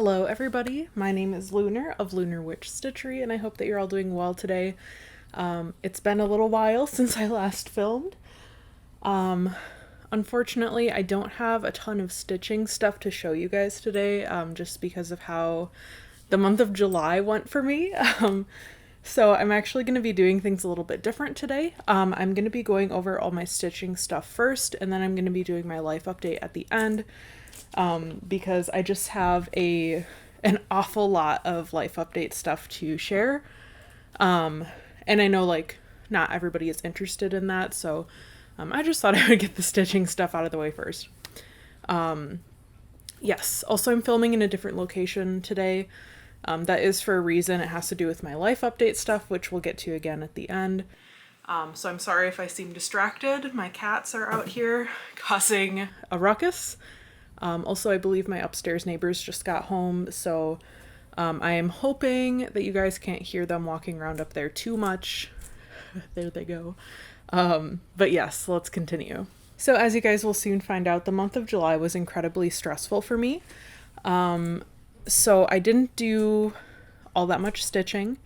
Hello everybody, my name is Lunar of Lunar Witch Stitchery and I hope that you're all doing well today. It's been a little while since I last filmed. Unfortunately, I don't have a ton of stitching stuff to show you guys today, just because of how the month of July went for me. So I'm actually going to be doing things a little bit different today. I'm going to be going over all my stitching stuff first, and then I'm going to be doing my life update at the end, because I just have an awful lot of life update stuff to share. And I know like not everybody is interested in that, so I just thought I would get the stitching stuff out of the way first. Yes, also I'm filming in a different location today. That is for a reason. It has to do with my life update stuff, which we'll get to again at the end. So I'm sorry if I seem distracted. My cats are out here causing a ruckus. Also, I believe my upstairs neighbors just got home, so I am hoping that you guys can't hear them walking around up there too much. There they go. But yes, let's continue. So as you guys will soon find out, the month of July was incredibly stressful for me. So I didn't do all that much stitching.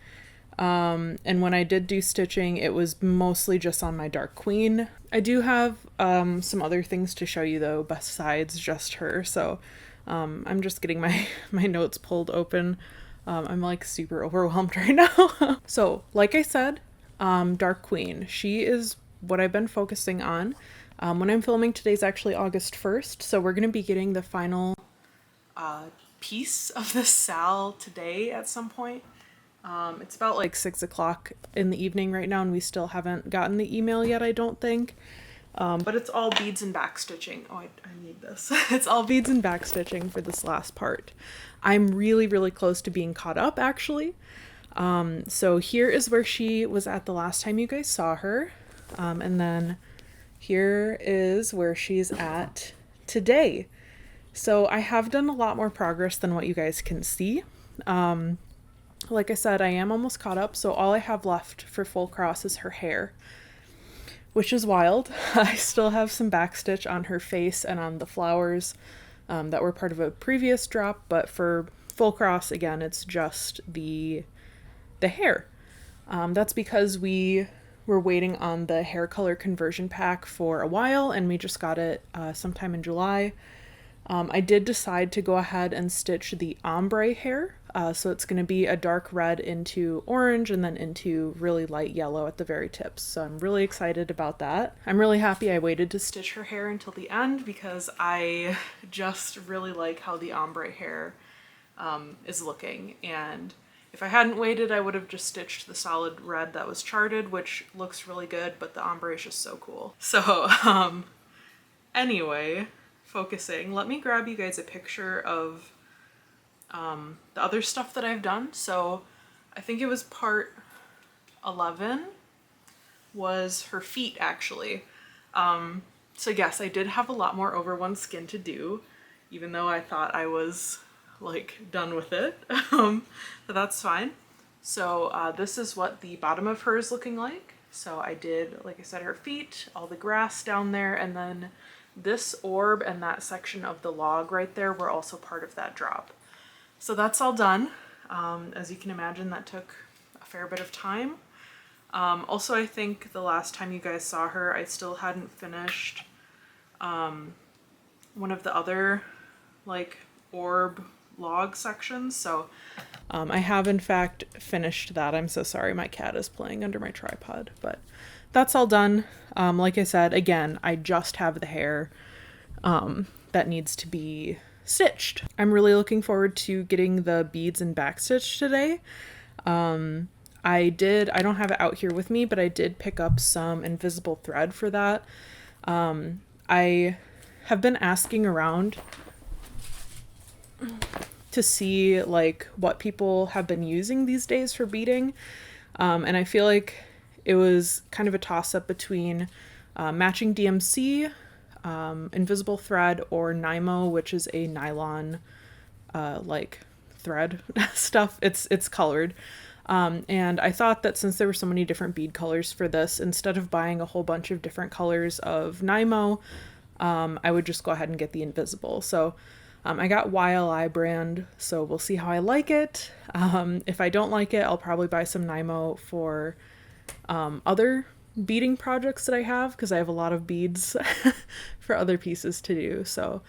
And when I did do stitching, it was mostly just on my Dark Queen. I do have some other things to show you though, besides just her. So I'm just getting my notes pulled open. I'm like super overwhelmed right now. So like I said, Dark Queen, she is what I've been focusing on. When I'm filming, today's actually August 1st. So we're going to be getting the final piece of the Sal today at some point. It's about like 6 o'clock in the evening right now, and we still haven't gotten the email yet, I don't think. But it's all beads and back stitching. Oh, I need this. It's all beads and back stitching for this last part. I'm really, really close to being caught up, actually. So here is where she was at the last time you guys saw her. And then here is where she's at today. So I have done a lot more progress than what you guys can see. Like I said, I am almost caught up, so all I have left for full cross is her hair, which is wild. I still have some backstitch on her face and on the flowers that were part of a previous drop, but for full cross, again, it's just the hair. That's because we were waiting on the hair color conversion pack for a while, and we just got it sometime in July. I did decide to go ahead and stitch the ombre hair. So it's going to be a dark red into orange and then into really light yellow at the very tips. So I'm really excited about that. I'm really happy I waited to stitch her hair until the end because I just really like how the ombre hair is looking. And if I hadn't waited, I would have just stitched the solid red that was charted, which looks really good, but the ombre is just so cool. So anyway, focusing, let me grab you guys a picture of the other stuff that I've done. So I think it was part 11 was her feet, actually. So yes, I did have a lot more over one skin to do, even though I thought I was like done with it. But that's fine. So this is what the bottom of her is looking like. So I did, like I said, her feet, all the grass down there, and then this orb and that section of the log right there were also part of that drop. So that's all done. As you can imagine, that took a fair bit of time. Also, I think the last time you guys saw her, I still hadn't finished one of the other like orb log sections. So I have in fact finished that. I'm so sorry, my cat is playing under my tripod, but that's all done. Like I said, again, I just have the hair that needs to be stitched. I'm really looking forward to getting the beads and backstitch today. I don't have it out here with me, but I did pick up some invisible thread for that. I have been asking around to see like what people have been using these days for beading. And I feel like it was kind of a toss-up between matching DMC, invisible thread, or Nymo, which is a nylon like thread stuff. It's colored. And I thought that since there were so many different bead colors for this, instead of buying a whole bunch of different colors of Nymo, I would just go ahead and get the invisible. So I got YLI brand, so we'll see how I like it. If I don't like it, I'll probably buy some Nymo for other beading projects that I have, because I have a lot of beads for other pieces to do. So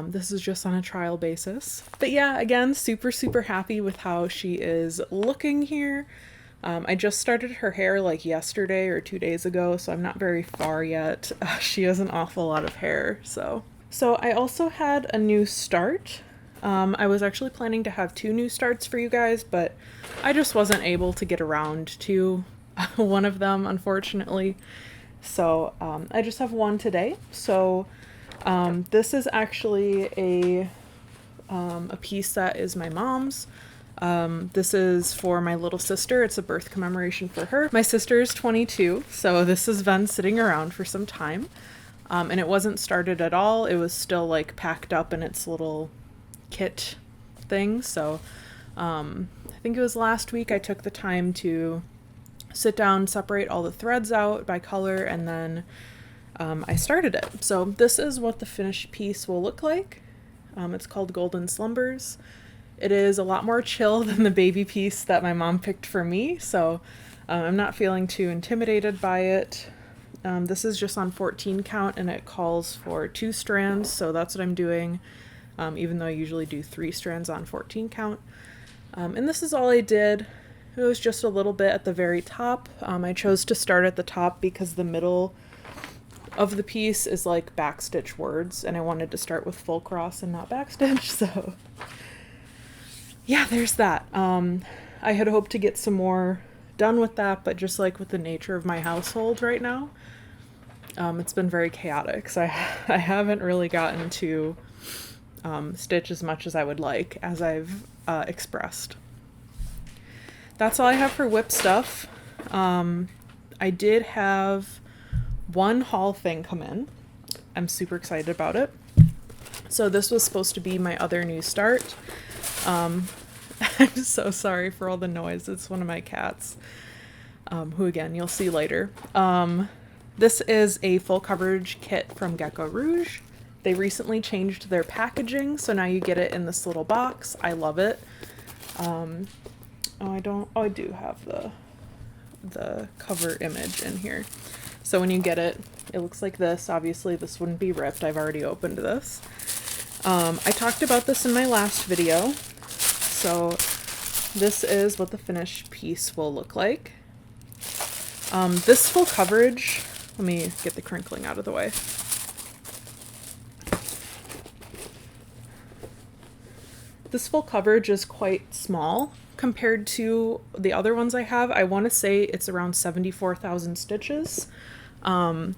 this is just on a trial basis. But yeah, again, super, super happy with how she is looking here. I just started her hair like yesterday or 2 days ago, so I'm not very far yet. She has an awful lot of hair, so. So I also had a new start. I was actually planning to have 2 new starts for you guys, but I just wasn't able to get around to one of them, unfortunately. So I just have one today. So this is actually a piece that is my mom's. This is for my little sister. It's a birth commemoration for her. My sister is 22, so this has been sitting around for some time. And it wasn't started at all. It was still like packed up in its little kit thing. So I think it was last week I took the time to sit down, separate all the threads out by color, and then I started it. So this is what the finished piece will look like. It's called Golden Slumbers. It is a lot more chill than the baby piece that my mom picked for me, so I'm not feeling too intimidated by it. This is just on 14 count, and it calls for 2 strands, so that's what I'm doing, even though I usually do 3 strands on 14 count. And this is all I did. It was just a little bit at the very top. I chose to start at the top because the middle of the piece is like backstitch words, and I wanted to start with full cross and not backstitch, so yeah, there's that. I had hoped to get some more done with that, but just like with the nature of my household right now, it's been very chaotic, so I haven't really gotten to stitch as much as I would like, as I've expressed. That's all I have for whip stuff. I did have one haul thing come in. I'm super excited about it. So this was supposed to be my other new start. I'm so sorry for all the noise. It's one of my cats, who again, you'll see later. This is a full coverage kit from Gecko Rouge. They recently changed their packaging, so now you get it in this little box. I love it. I do have the cover image in here. So when you get it, it looks like this. Obviously this wouldn't be ripped. I've already opened this. I talked about this in my last video. So this is what the finished piece will look like. This full coverage, let me get the crinkling out of the way. This full coverage is quite small compared to the other ones I have. I want to say it's around 74,000 stitches. I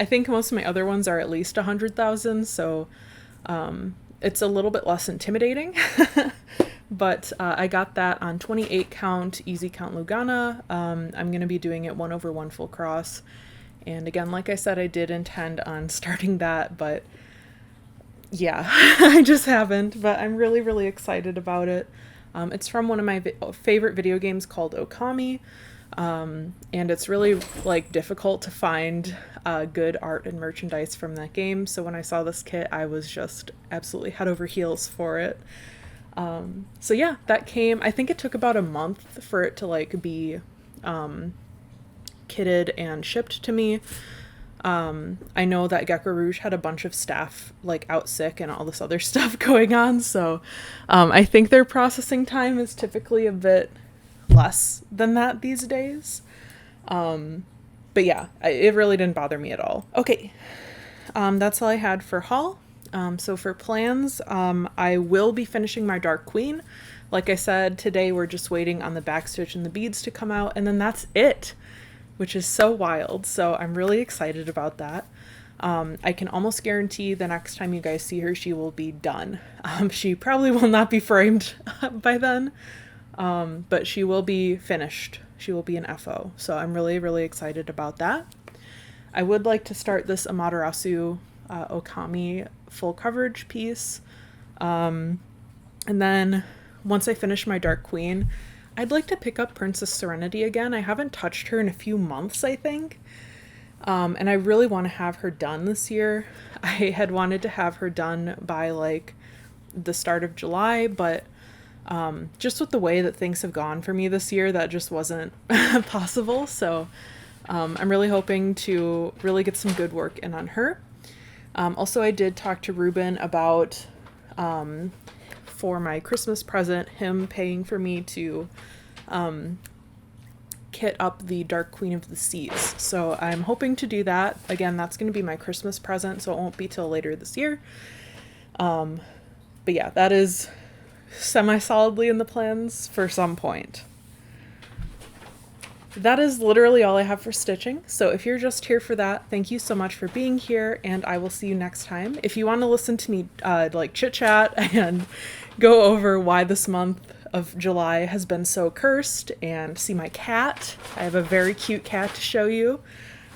think most of my other ones are at least 100,000, so it's a little bit less intimidating. But I got that on 28 count, easy count Lugana. I'm going to be doing it 1/1 full cross. And again, like I said, I did intend on starting that, but yeah, I just haven't. But I'm really, really excited about it. It's from one of my favorite video games called Okami. And it's really like difficult to find good art and merchandise from that game. So when I saw this kit, I was just absolutely head over heels for it. So yeah, that came, I think it took about a month for it to like be kitted and shipped to me. I know that Gecko Rouge had a bunch of staff like out sick and all this other stuff going on, so I think their processing time is typically a bit less than that these days. But yeah, it really didn't bother me at all. Okay, that's all I had for haul. So for plans, I will be finishing my Dark Queen. Like I said, today we're just waiting on the backstitch and the beads to come out, and then that's it, which is so wild. So I'm really excited about that. I can almost guarantee the next time you guys see her, she will be done. She probably will not be framed by then, but she will be finished. She will be an FO. So I'm really, really excited about that. I would like to start this Amaterasu Okami full coverage piece. And then once I finish my Dark Queen, I'd like to pick up Princess Serenity again. I haven't touched her in a few months, I think. And I really want to have her done this year. I had wanted to have her done by like the start of July, but just with the way that things have gone for me this year, that just wasn't possible. So I'm really hoping to really get some good work in on her. Also, I did talk to Ruben about, for my Christmas present, him paying for me to kit up the Dark Queen of the Seas. So I'm hoping to do that. Again, that's going to be my Christmas present, so it won't be till later this year. But yeah, that is semi-solidly in the plans for some point. That is literally all I have for stitching. So if you're just here for that, thank you so much for being here, and I will see you next time. If you want to listen to me like chit chat and go over why this month of July has been so cursed and see my cat, I have a very cute cat to show you,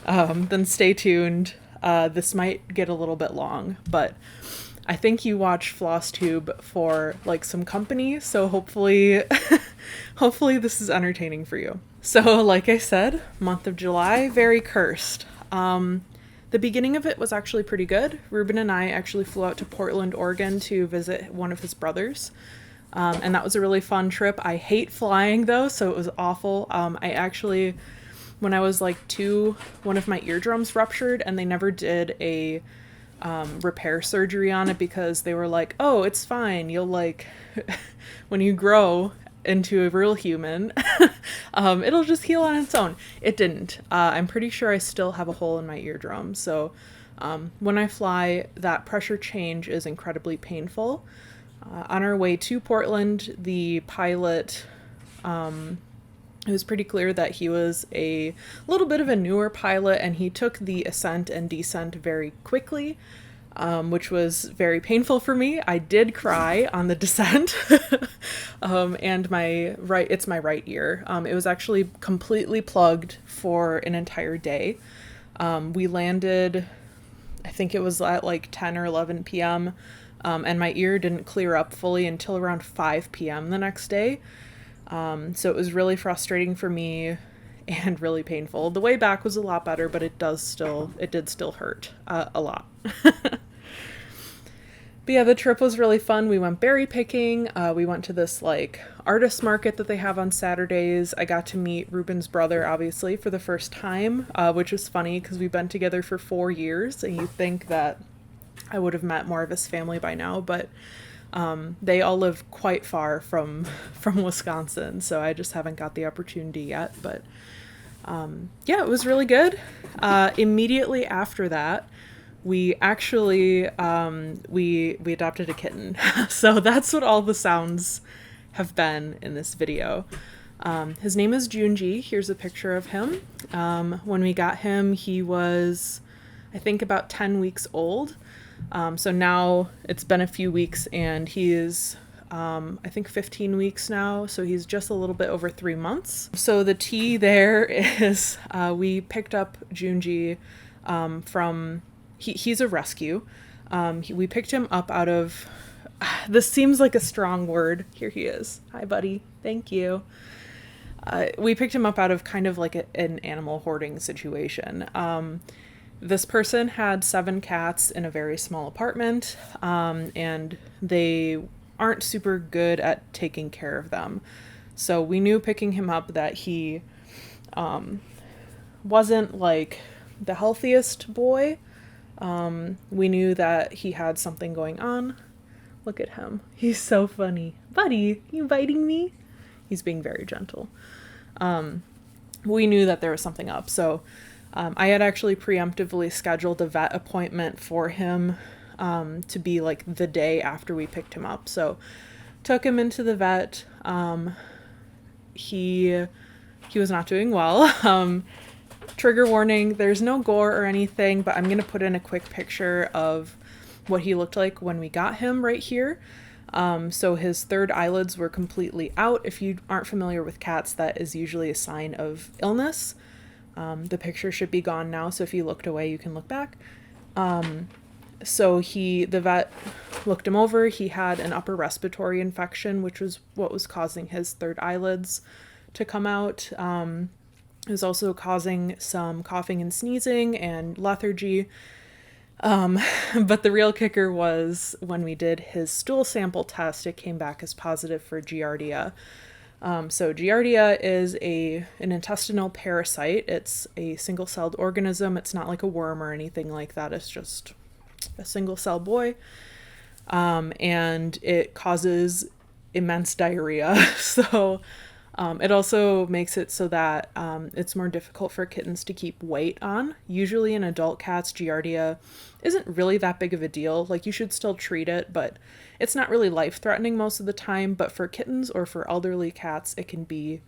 then stay tuned. This might get a little bit long, but I think you watch Flosstube for like some company, so hopefully hopefully this is entertaining for you. So like I said, month of July, very cursed. The beginning of it was actually pretty good. Ruben and I actually flew out to Portland, Oregon to visit one of his brothers. And that was a really fun trip. I hate flying though, so it was awful. I actually, when I was like 2, one of my eardrums ruptured, and they never did a repair surgery on it because they were like, oh, it's fine. You'll like, when you grow into a real human, it'll just heal on its own. It didn't. I'm pretty sure I still have a hole in my eardrum. So when I fly, that pressure change is incredibly painful. On our way to Portland, the pilot, it was pretty clear that he was a little bit of a newer pilot, and he took the ascent and descent very quickly, which was very painful for me. I did cry on the descent, and it's my right ear. It was actually completely plugged for an entire day. We landed, I think it was at like 10 or 11 p.m., and my ear didn't clear up fully until around 5 p.m. the next day. So it was really frustrating for me and really painful. The way back was a lot better, but it did still hurt a lot. But yeah, the trip was really fun. We went berry picking. We went to this like artist market that they have on Saturdays. I got to meet Ruben's brother, obviously, for the first time, which was funny because we've been together for 4 years, and you think that I would have met more of his family by now, but they all live quite far from Wisconsin, so I just haven't got the opportunity yet. But yeah, it was really good. Immediately after that, we actually we adopted a kitten. So that's what all the sounds have been in this video. His name is Junji. Here's a picture of him. When we got him, he was, I think, about 10 weeks old. So now it's been a few weeks, and he is, I think 15 weeks now. So he's just a little bit over 3 months. So the tea there is, we picked up Junji, from, he's a rescue. We picked him up out of, this seems like a strong word. Here he is. Hi, buddy. Thank you. We picked him up out of kind of like an animal hoarding situation. This person had 7 cats in a very small apartment, and they aren't super good at taking care of them. So we knew picking him up that he wasn't like the healthiest boy. We knew that he had something going on. Look at him. He's so funny. Buddy, you biting me? He's being very gentle. We knew that there was something up. So I had actually preemptively scheduled a vet appointment for him to be like the day after we picked him up. So took him into the vet. He was not doing well. Trigger warning, there's no gore or anything, but I'm going to put in a quick picture of what he looked like when we got him right here. So his third eyelids were completely out. If you aren't familiar with cats, that is usually a sign of illness. The picture should be gone now, so if you looked away, you can look back. So the vet looked him over. He had an upper respiratory infection, which was what was causing his third eyelids to come out. It was also causing some coughing and sneezing and lethargy. But the real kicker was when we did his stool sample test, it came back as positive for Giardia. So Giardia is an intestinal parasite. It's a single-celled organism. It's not like a worm or anything like that. It's just a single-cell boy. And it causes immense diarrhea. So it also makes it so that it's more difficult for kittens to keep weight on. Usually in adult cats, Giardia isn't really that big of a deal. Like, you should still treat it, but it's not really life-threatening most of the time. But for kittens or for elderly cats, it can be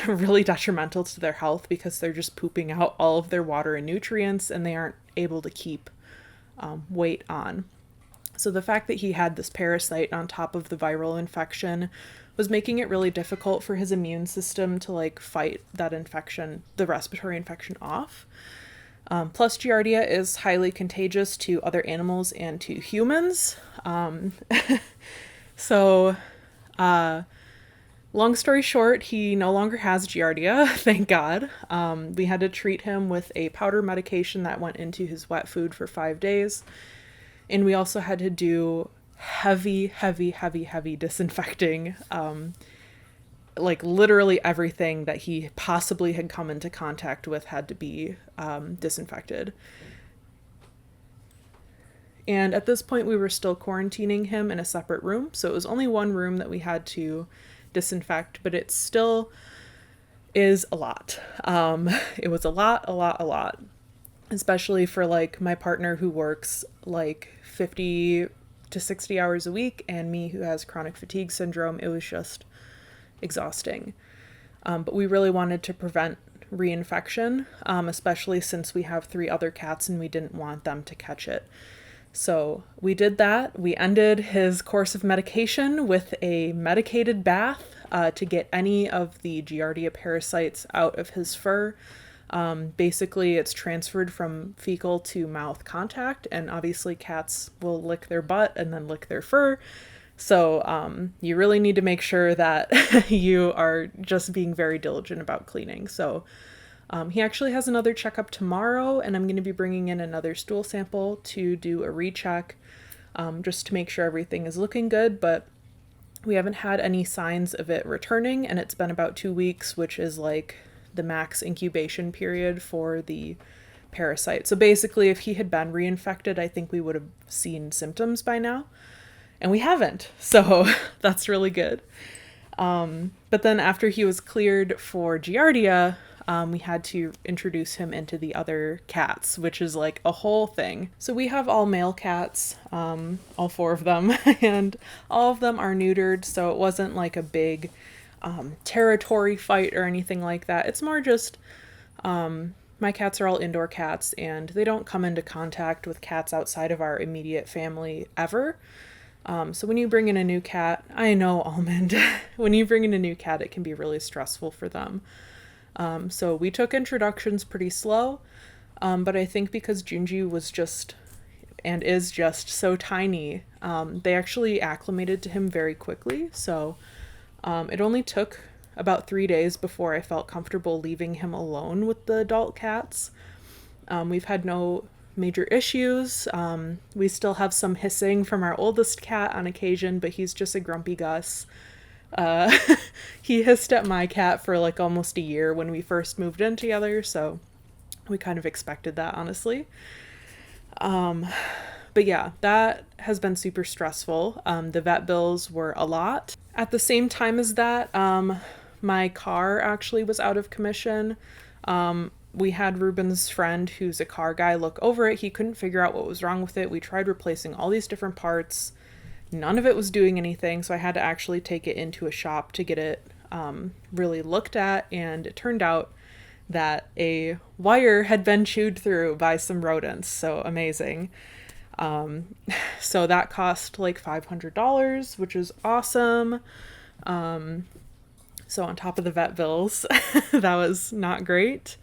really detrimental to their health because they're just pooping out all of their water and nutrients and they aren't able to keep weight on. So the fact that he had this parasite on top of the viral infection was making it really difficult for his immune system to like fight that infection, the respiratory infection off. Plus Giardia is highly contagious to other animals and to humans. So long story short, he no longer has Giardia, thank God. We had to treat him with a powder medication that went into his wet food for 5 days. And we also had to do heavy disinfecting. Like literally everything that he possibly had come into contact with had to be disinfected. And at this point we were still quarantining him in a separate room. So it was only one room that we had to disinfect, but it still is a lot. It was a lot. Especially for like my partner who works like 50 to 60 hours a week and me who has chronic fatigue syndrome. It was just exhausting. But we really wanted to prevent reinfection, especially since we have 3 other cats and we didn't want them to catch it. So we did that. We ended his course of medication with a medicated bath to get any of the Giardia parasites out of his fur. Basically, it's transferred from fecal to mouth contact, and obviously cats will lick their butt and then lick their fur. So you really need to make sure that you are just being very diligent about cleaning. So he actually has another checkup tomorrow, and I'm going to be bringing in another stool sample to do a recheck just to make sure everything is looking good. But we haven't had any signs of it returning, and it's been about 2 weeks, which is like the max incubation period for the parasite. So basically, if he had been reinfected, I think we would have seen symptoms by now. And we haven't. So that's really good. But then after he was cleared for Giardia, we had to introduce him into the other cats, which is like a whole thing. So we have all male cats, all 4 of them, and all of them are neutered. So it wasn't like a big territory fight or anything like that. It's more just my cats are all indoor cats and they don't come into contact with cats outside of our immediate family ever. So when you bring in a new cat, I know, Almond, when you bring in a new cat, it can be really stressful for them. So we took introductions pretty slow, but I think because Junji was just and is just so tiny, they actually acclimated to him very quickly. So it only took about 3 days before I felt comfortable leaving him alone with the adult cats. We've had no major issues. We still have some hissing from our oldest cat on occasion, but he's just a grumpy Gus. He hissed at my cat for like almost a year when we first moved in together, so we kind of expected that, honestly. But yeah, that has been super stressful. The vet bills were a lot. At the same time as that, my car actually was out of commission. We had Ruben's friend, who's a car guy, look over it. He couldn't figure out what was wrong with it. We tried replacing all these different parts. None of it was doing anything, so I had to actually take it into a shop to get it really looked at, and it turned out that a wire had been chewed through by some rodents. So amazing. So that cost like $500, which is awesome. So on top of the vet bills, that was not great.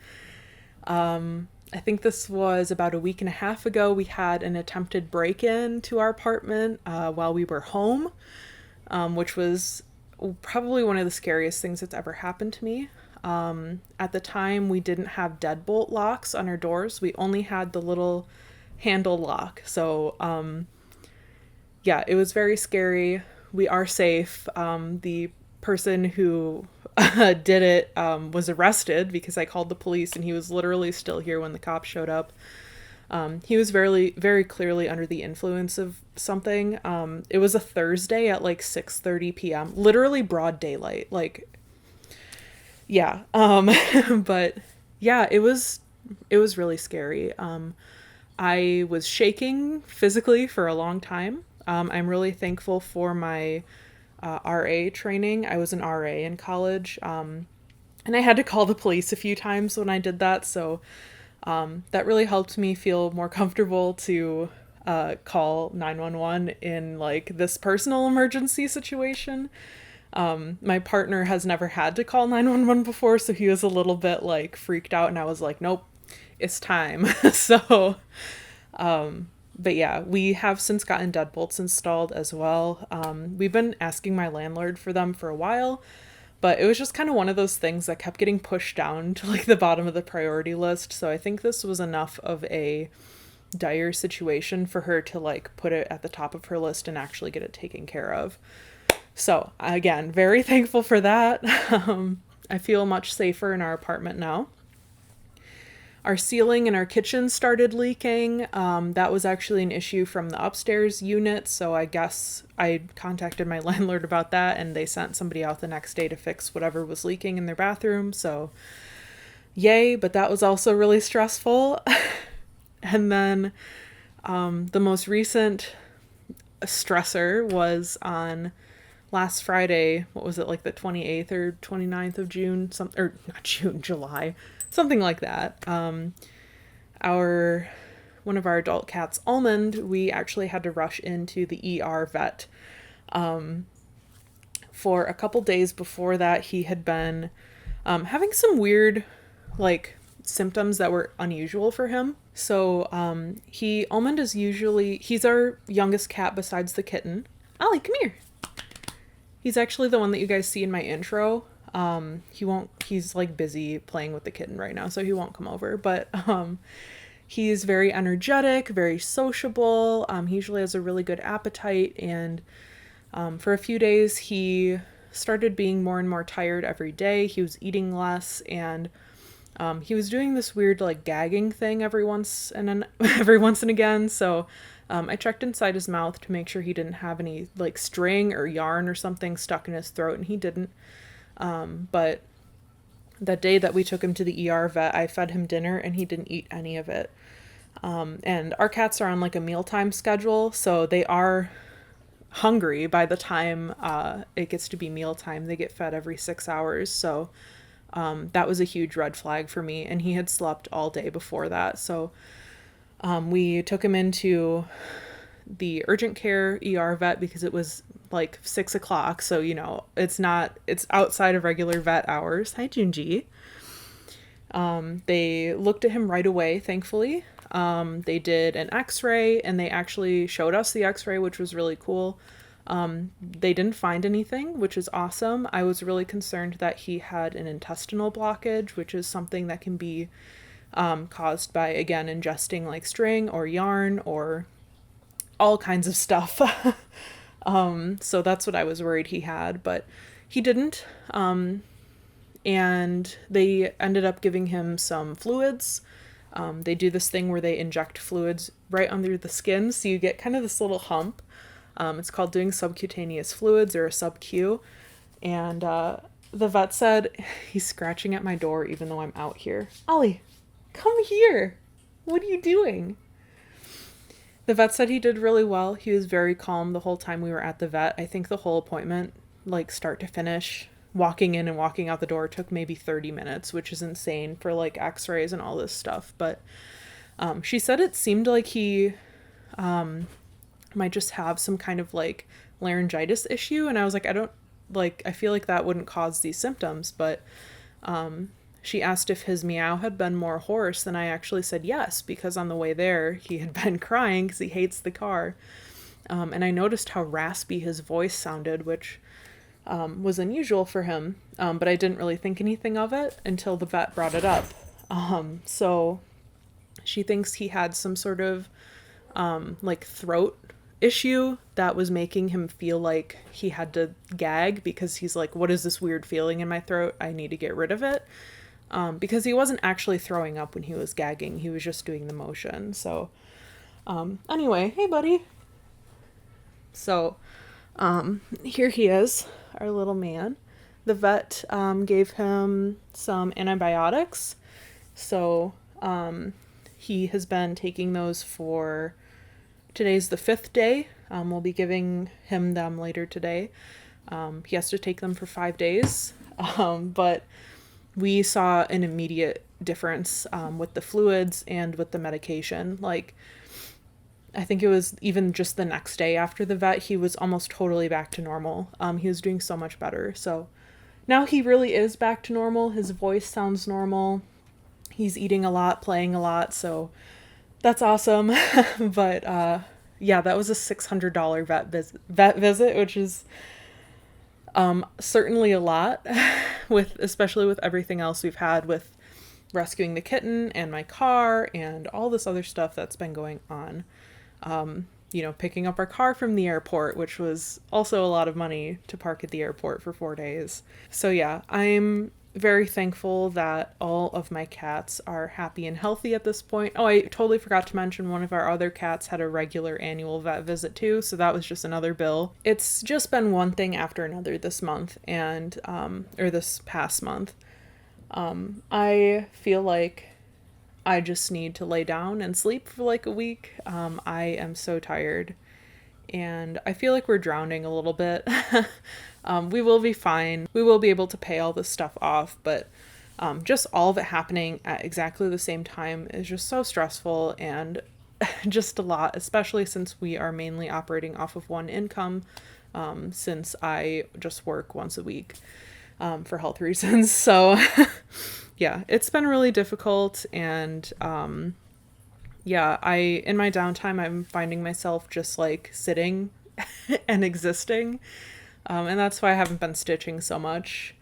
I think this was about a week and a half ago. We had an attempted break-in to our apartment while we were home, which was probably one of the scariest things that's ever happened to me. At the time, we didn't have deadbolt locks on our doors. We only had the little handle lock. So, yeah, it was very scary. We are safe. The person who did it was arrested because I called the police, and he was literally still here when the cops showed up. He was very clearly under the influence of something. It was a Thursday at like 6:30 p.m. Literally broad daylight. Like, yeah. But yeah, it was really scary. I was shaking physically for a long time. I'm really thankful for my RA training. I was an RA in college, and I had to call the police a few times when I did that. So that really helped me feel more comfortable to call 911 in like this personal emergency situation. My partner has never had to call 911 before, so he was a little bit like freaked out, and I was like, nope, it's time. So, but yeah, we have since gotten deadbolts installed as well. We've been asking my landlord for them for a while, but it was just kind of one of those things that kept getting pushed down to like the bottom of the priority list. So I think this was enough of a dire situation for her to like put it at the top of her list and actually get it taken care of. So again, very thankful for that. I feel much safer in our apartment now. Our ceiling in our kitchen started leaking. That was actually an issue from the upstairs unit, so I guess I contacted my landlord about that, and they sent somebody out the next day to fix whatever was leaking in their bathroom, so yay, but that was also really stressful. And then the most recent stressor was on last Friday. What was it, like the 28th or 29th of June? Or not June, July. Something like that. One of our adult cats, Almond, we actually had to rush into the ER vet. For a couple days before that, he had been having some weird, like, symptoms that were unusual for him. So, Almond is he's our youngest cat besides the kitten. Ollie, come here. He's actually the one that you guys see in my intro. He's like busy playing with the kitten right now, so he won't come over, but, he's very energetic, very sociable. He usually has a really good appetite, and, for a few days he started being more and more tired every day. He was eating less, and, he was doing this weird like gagging thing every once and again. So, I checked inside his mouth to make sure he didn't have any like string or yarn or something stuck in his throat, and he didn't. But that day that we took him to the ER vet, I fed him dinner and he didn't eat any of it. And our cats are on like a mealtime schedule, so they are hungry by the time it gets to be mealtime. They get fed every 6 hours. So that was a huge red flag for me, and he had slept all day before that. So we took him into the urgent care ER vet because it was like 6 o'clock. So, it's outside of regular vet hours. Hi, Junji. They looked at him right away, thankfully. They did an x-ray, and they actually showed us the x-ray, which was really cool. They didn't find anything, which is awesome. I was really concerned that he had an intestinal blockage, which is something that can be caused by, again, ingesting like string or yarn or all kinds of stuff. So that's what I was worried he had, but he didn't. And they ended up giving him some fluids. They do this thing where they inject fluids right under the skin, so you get kind of this little hump. It's called doing subcutaneous fluids, or a sub-Q. And the vet said, he's scratching at my door even though I'm out here. Ollie, come here. What are you doing? The vet said he did really well. He was very calm the whole time we were at the vet. I think the whole appointment, like start to finish, walking in and walking out the door, took maybe 30 minutes, which is insane for like x-rays and all this stuff. But she said it seemed like he might just have some kind of like laryngitis issue. And I was like, I feel like that wouldn't cause these symptoms. But she asked if his meow had been more hoarse, and I actually said yes, because on the way there he had been crying because he hates the car. And I noticed how raspy his voice sounded, which was unusual for him, but I didn't really think anything of it until the vet brought it up. So she thinks he had some sort of like throat issue that was making him feel like he had to gag, because he's like, what is this weird feeling in my throat? I need to get rid of it. Because he wasn't actually throwing up when he was gagging. He was just doing the motion. So anyway, hey buddy. So here he is, our little man. The vet gave him some antibiotics. So he has been taking those for, today's the 5th day. We'll be giving him them later today. He has to take them for 5 days. But we saw an immediate difference with the fluids and with the medication. Like, I think it was even just the next day after the vet, he was almost totally back to normal. He was doing so much better. So now he really is back to normal. His voice sounds normal. He's eating a lot, playing a lot. So that's awesome. But yeah, that was a $600 vet visit, which is certainly a lot, especially with everything else we've had with rescuing the kitten and my car and all this other stuff that's been going on. Picking up our car from the airport, which was also a lot of money to park at the airport for 4 days. So yeah, I'm very thankful that all of my cats are happy and healthy at this point. Oh, I totally forgot to mention one of our other cats had a regular annual vet visit too, so that was just another bill. It's just been one thing after another this month, and or this past month. I feel like I just need to lay down and sleep for like a week. I am so tired, and I feel like we're drowning a little bit. We will be fine. We will be able to pay all this stuff off, but just all of it happening at exactly the same time is just so stressful and just a lot, especially since we are mainly operating off of one income, since I just work once a week for health reasons. So yeah, it's been really difficult, and yeah, in my downtime, I'm finding myself just like sitting and existing. And that's why I haven't been stitching so much.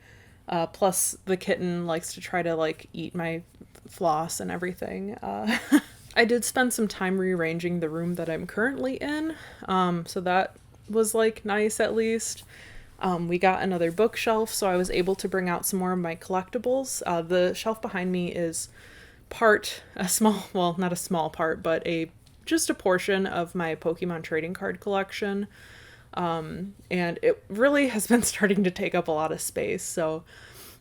Plus the kitten likes to try to like eat my floss and everything. I did spend some time rearranging the room that I'm currently in. So that was like nice at least. We got another bookshelf, so I was able to bring out some more of my collectibles. The shelf behind me is not a small part, but just a portion of my Pokemon trading card collection. And it really has been starting to take up a lot of space. So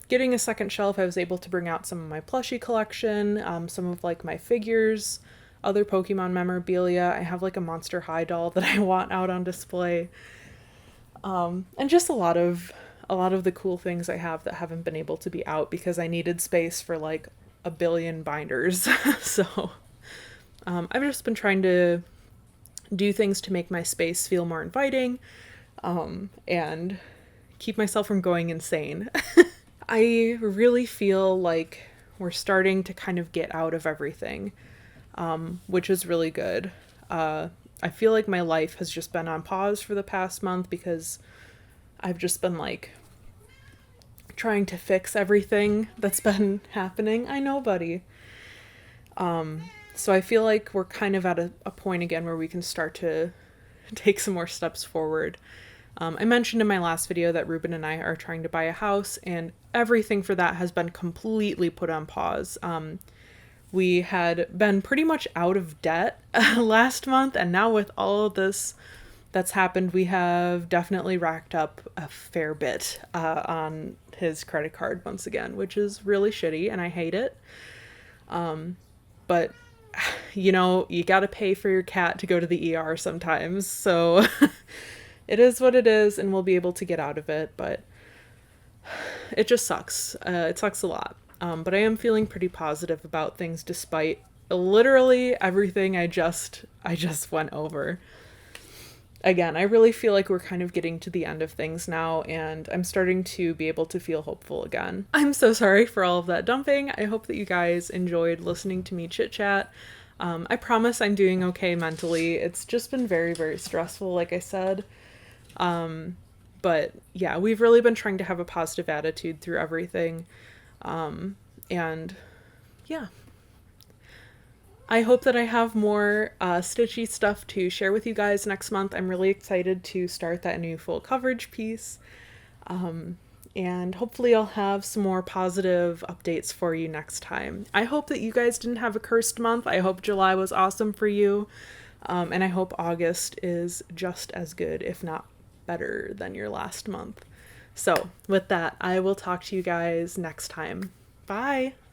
getting a second shelf, I was able to bring out some of my plushie collection, some of like my figures, other Pokemon memorabilia. I have like a Monster High doll that I want out on display. And just a lot of the cool things I have that haven't been able to be out because I needed space for like a billion binders. So, I've just been trying to do things to make my space feel more inviting, and keep myself from going insane. I really feel like we're starting to kind of get out of everything, which is really good. I feel like my life has just been on pause for the past month because I've just been like trying to fix everything that's been happening. I know, buddy. So I feel like we're kind of at a point again where we can start to take some more steps forward. I mentioned in my last video that Ruben and I are trying to buy a house, and everything for that has been completely put on pause. We had been pretty much out of debt last month, and now with all of this that's happened, we have definitely racked up a fair bit on his credit card once again, which is really shitty, and I hate it. But you gotta pay for your cat to go to the ER sometimes, so it is what it is, and we'll be able to get out of it, but it just sucks. It sucks a lot. But I am feeling pretty positive about things despite literally everything I just went over. Again, I really feel like we're kind of getting to the end of things now, and I'm starting to be able to feel hopeful again. I'm so sorry for all of that dumping. I hope that you guys enjoyed listening to me chit chat. I promise I'm doing okay mentally. It's just been very, very stressful, like I said. But yeah, we've really been trying to have a positive attitude through everything. And yeah, I hope that I have more stitchy stuff to share with you guys next month. I'm really excited to start that new full coverage piece. And hopefully I'll have some more positive updates for you next time. I hope that you guys didn't have a cursed month. I hope July was awesome for you. And I hope August is just as good, if not better, than your last month. So with that, I will talk to you guys next time. Bye!